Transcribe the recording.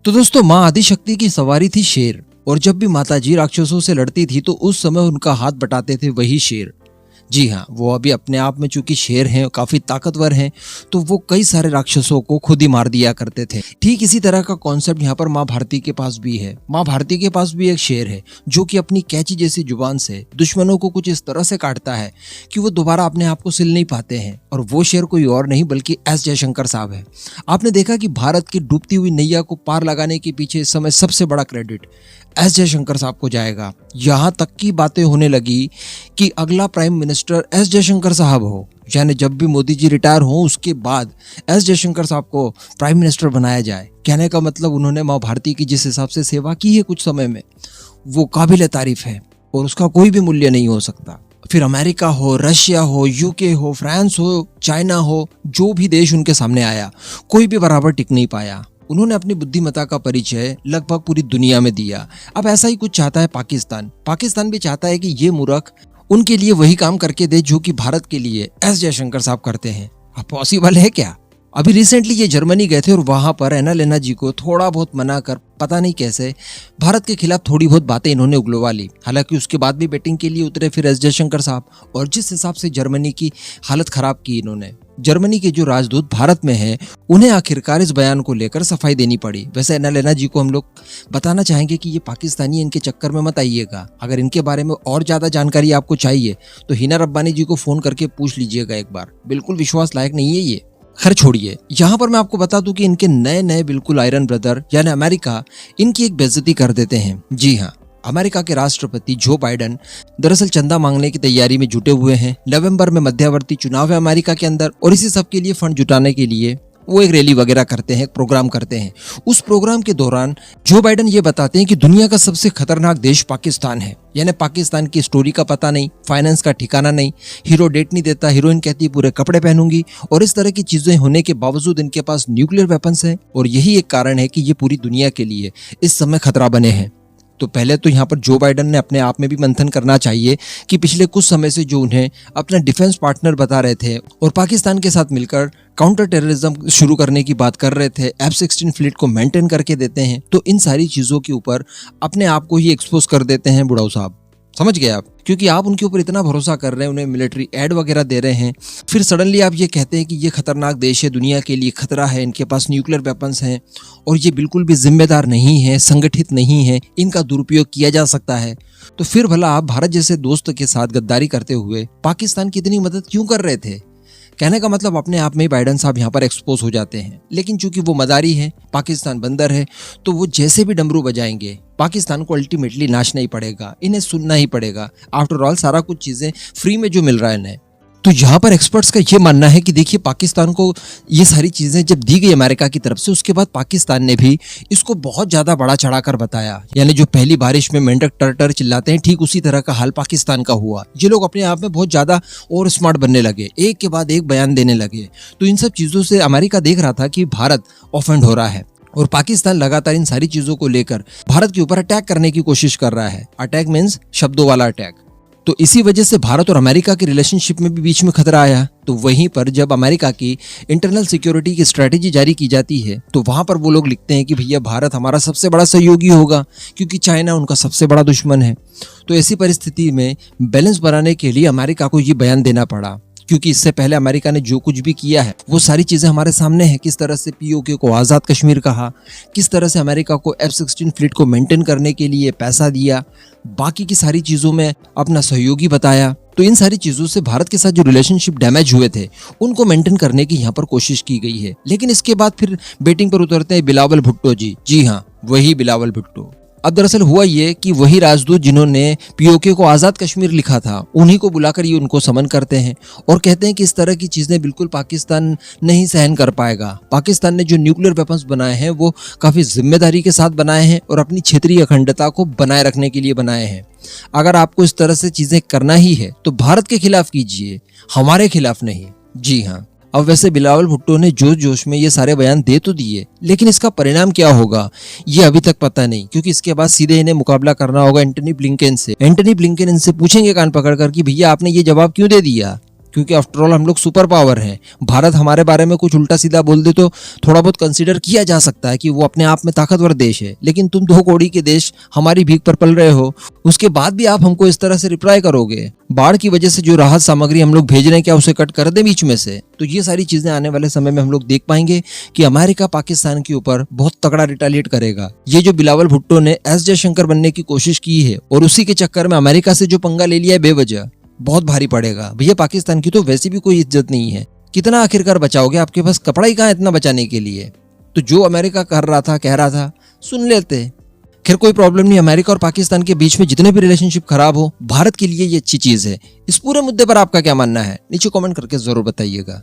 तो दोस्तों, माँ आदिशक्ति की सवारी थी शेर, और जब भी माताजी राक्षसों से लड़ती थी तो उस समय उनका हाथ बटाते थे वही शेर। जी हाँ, वो अभी अपने आप में चूंकि शेर हैं, काफी ताकतवर हैं, तो वो कई सारे राक्षसों को खुद ही मार दिया करते थे। ठीक इसी तरह का कॉन्सेप्ट यहाँ पर माँ भारती के पास भी है। माँ भारती के पास भी एक शेर है जो कि अपनी कैंची जैसी जुबान से दुश्मनों को कुछ इस तरह से काटता है कि वो दोबारा अपने आप को सिल नहीं पाते हैं। और वो शेर कोई और नहीं बल्कि एस जयशंकर साहब है। आपने देखा कि भारत की डूबती हुई नैया को पार लगाने के पीछे इस समय सबसे बड़ा क्रेडिट एस जयशंकर साहब को जाएगा। यहाँ तक की बातें होने लगी कि अगला प्राइम मिनिस्टर एस जयशंकर साहब हो, यानी जब भी मोदी जी रिटायर हो उसके बाद एस जयशंकर साहब को प्राइम मिनिस्टर बनाया जाए। कहने का मतलब उन्होंने माँ भारती की जिस हिसाब से सेवा की है कुछ समय में, वो काबिल तारीफ है और उसका कोई भी मूल्य नहीं हो सकता। फिर अमेरिका हो, रशिया हो, यूके हो, फ्रांस हो, चाइना हो, जो भी देश उनके सामने आया, कोई भी बराबर टिक नहीं पाया। उन्होंने अपनी बुद्धिमत्ता का परिचय लगभग पूरी दुनिया में दिया। अब ऐसा ही कुछ चाहता है पाकिस्तान। पाकिस्तान भी चाहता है कि ये मूर्ख उनके लिए वही काम करके दे जो कि भारत के लिए एस जयशंकर साहब करते हैं। अब पॉसिबल है क्या? अभी रिसेंटली ये जर्मनी गए थे और वहां पर एना लेना जी को थोड़ा बहुत मना कर, पता नहीं कैसे, भारत के खिलाफ थोड़ी बहुत बातें इन्होंने उगलवा ली। हालांकि उसके बाद भी बैटिंग के लिए उतरे फिर एस जयशंकर साहब, और जिस हिसाब से जर्मनी की हालत खराब की इन्होंने, जर्मनी के जो राजदूत भारत में हैं उन्हें आखिरकार इस बयान को लेकर सफाई देनी पड़ी। वैसे एना लेना जी को हम लोग बताना चाहेंगे कि ये पाकिस्तानी इनके चक्कर में मत आइएगा। अगर इनके बारे में और ज्यादा जानकारी आपको चाहिए तो हिना रब्बानी जी को फोन करके पूछ लीजिएगा एक बार। बिल्कुल विश्वास लायक नहीं है ये। खैर छोड़िए, यहाँ पर मैं आपको बता दूं कि इनके नए नए बिल्कुल आयरन ब्रदर यानी अमेरिका इनकी एक बेइज्जती कर देते हैं। जी हाँ, अमेरिका के राष्ट्रपति जो बाइडेन दरअसल चंदा मांगने की तैयारी में जुटे हुए हैं। नवंबर में मध्यावर्ती चुनाव है अमेरिका के अंदर, और इसी सब के लिए फंड जुटाने के लिए वो एक रैली वगैरह करते हैं, प्रोग्राम करते हैं। उस प्रोग्राम के दौरान जो बाइडेन ये बताते हैं कि दुनिया का सबसे खतरनाक देश पाकिस्तान है। यानी पाकिस्तान की स्टोरी का पता नहीं, फाइनेंस का ठिकाना नहीं, हीरो डेट नहीं देता, हीरोइन कहती है पूरे कपड़े पहनूंगी, और इस तरह की चीजें होने के बावजूद इनके पास न्यूक्लियर वेपन्स हैं। और यही एक कारण है कि ये पूरी दुनिया के लिए इस समय खतरा बने हैं। तो पहले तो यहाँ पर जो बाइडेन ने अपने आप में भी मंथन करना चाहिए कि पिछले कुछ समय से जो उन्हें अपना डिफेंस पार्टनर बता रहे थे और पाकिस्तान के साथ मिलकर काउंटर टेररिज्म शुरू करने की बात कर रहे थे, F-16 फ्लीट को मेंटेन करके देते हैं, तो इन सारी चीजों के ऊपर अपने आप को ही एक्सपोज कर देते हैं बुढ़ाऊ साहब। समझ गए आप? क्योंकि आप उनके ऊपर इतना भरोसा कर रहे हैं, उन्हें मिलिट्री एड वगैरह दे रहे हैं, फिर सडनली आप ये कहते हैं कि ये खतरनाक देश है, दुनिया के लिए खतरा है, इनके पास न्यूक्लियर वेपन्स हैं और ये बिल्कुल भी जिम्मेदार नहीं है, संगठित नहीं है, इनका दुरुपयोग किया जा सकता है। तो फिर भला आप भारत जैसे दोस्त के साथ गद्दारी करते हुए पाकिस्तान की इतनी मदद क्यों कर रहे थे? कहने का मतलब अपने आप में ही बाइडेन साहब यहाँ पर एक्सपोज हो जाते हैं। लेकिन चूंकि वो मदारी है, पाकिस्तान बंदर है, तो वो जैसे भी डमरू बजाएंगे पाकिस्तान को अल्टीमेटली नाचना ही पड़ेगा, इन्हें सुनना ही पड़ेगा। आफ्टर ऑल सारा कुछ चीजें फ्री में जो मिल रहा है इन्हें। तो यहाँ पर एक्सपर्ट्स का ये मानना है कि देखिए, पाकिस्तान को ये सारी चीजें जब दी गई अमेरिका की तरफ से, उसके बाद पाकिस्तान ने भी इसको बहुत ज्यादा बड़ा चढ़ाकर बताया। यानी जो पहली बारिश में मेंढक टर टर चिल्लाते हैं, ठीक उसी तरह का हाल पाकिस्तान का हुआ। ये लोग अपने आप में बहुत ज्यादा और स्मार्ट बनने लगे, एक के बाद एक बयान देने लगे। तो इन सब चीजों से अमेरिका देख रहा था कि भारत ऑफेंड हो रहा है और पाकिस्तान लगातार इन सारी चीजों को लेकर भारत के ऊपर अटैक करने की कोशिश कर रहा है। अटैक मीन्स शब्दों वाला अटैक। तो इसी वजह से भारत और अमेरिका के रिलेशनशिप में भी बीच में खतरा आया। तो वहीं पर जब अमेरिका की इंटरनल सिक्योरिटी की स्ट्रेटेजी जारी की जाती है तो वहां पर वो लोग लिखते हैं कि भैया भारत हमारा सबसे बड़ा सहयोगी होगा क्योंकि चाइना उनका सबसे बड़ा दुश्मन है। तो ऐसी परिस्थिति में बैलेंस बनाने के लिए अमेरिका को ये बयान देना पड़ा, क्योंकि इससे पहले अमेरिका ने जो कुछ भी किया है वो सारी चीजें हमारे सामने है। किस तरह से पीओके को आजाद कश्मीर कहा, किस तरह से अमेरिका को F-16 फ्लीट को मेंटेन करने के लिए पैसा दिया, बाकी की सारी चीजों में अपना सहयोगी बताया। तो इन सारी चीजों से भारत के साथ जो रिलेशनशिप डैमेज हुए थे उनको मेंटेन करने की यहाँ पर कोशिश की गई है। लेकिन इसके बाद फिर बैटिंग पर उतरते हैं बिलावल भुट्टो जी। जी हाँ, वही बिलावल भुट्टो। अब दरअसल हुआ ये कि वही राजदूत जिन्होंने पीओके को आजाद कश्मीर लिखा था, उन्हीं को बुलाकर ये उनको समन करते हैं और कहते हैं कि इस तरह की चीजें बिल्कुल पाकिस्तान नहीं सहन कर पाएगा। पाकिस्तान ने जो न्यूक्लियर वेपन्स बनाए हैं वो काफी जिम्मेदारी के साथ बनाए हैं और अपनी क्षेत्रीय अखंडता को बनाए रखने के लिए बनाए हैं। अगर आपको इस तरह से चीजें करना ही है तो भारत के खिलाफ कीजिए, हमारे खिलाफ नहीं। जी हाँ। अब वैसे बिलावल भुट्टो ने जोश जोश में ये सारे बयान दे तो दिए, लेकिन इसका परिणाम क्या होगा ये अभी तक पता नहीं, क्योंकि इसके बाद सीधे इन्हें मुकाबला करना होगा एंटनी ब्लिंकन से। एंटनी ब्लिंकन इनसे पूछेंगे कान पकड़कर कि भैया आपने ये जवाब क्यों दे दिया, क्योंकि आफ्टर ऑल हम लोग सुपर पावर हैं। भारत हमारे बारे में कुछ उल्टा सीधा बोल दे तो थोड़ा बहुत कंसीडर किया जा सकता है कि वो अपने आप में ताकतवर देश है, लेकिन तुम 2 कौड़ी के देश हमारी भीख पर पल रहे हो, उसके बाद भी आप हमको इस तरह से रिप्लाई करोगे। बाढ़ की वजह से जो राहत सामग्री हम लोग भेज रहे हैं, क्या उसे कट कर दें बीच में से? तो ये सारी चीजें आने वाले समय में हम लोग देख पाएंगे कि अमेरिका पाकिस्तान के ऊपर बहुत तगड़ा रिटेलिएट करेगा। ये जो बिलावल भुट्टो ने एस जयशंकर बनने की कोशिश की है और उसी के चक्कर में अमेरिका से जो पंगा ले लिया है बेवजह, बहुत भारी पड़ेगा। भैया पाकिस्तान की तो वैसे भी कोई इज्जत नहीं है, कितना आखिरकार बचाओगे? आपके पास कपड़ा ही कहाँ इतना बचाने के लिए? तो जो अमेरिका कर रहा था, कह रहा था, सुन लेते। खैर कोई प्रॉब्लम नहीं, अमेरिका और पाकिस्तान के बीच में जितने भी रिलेशनशिप खराब हो, भारत के लिए ये अच्छी चीज है। इस पूरे मुद्दे पर आपका क्या मानना है? नीचे कमेंट करके जरूर बताइएगा।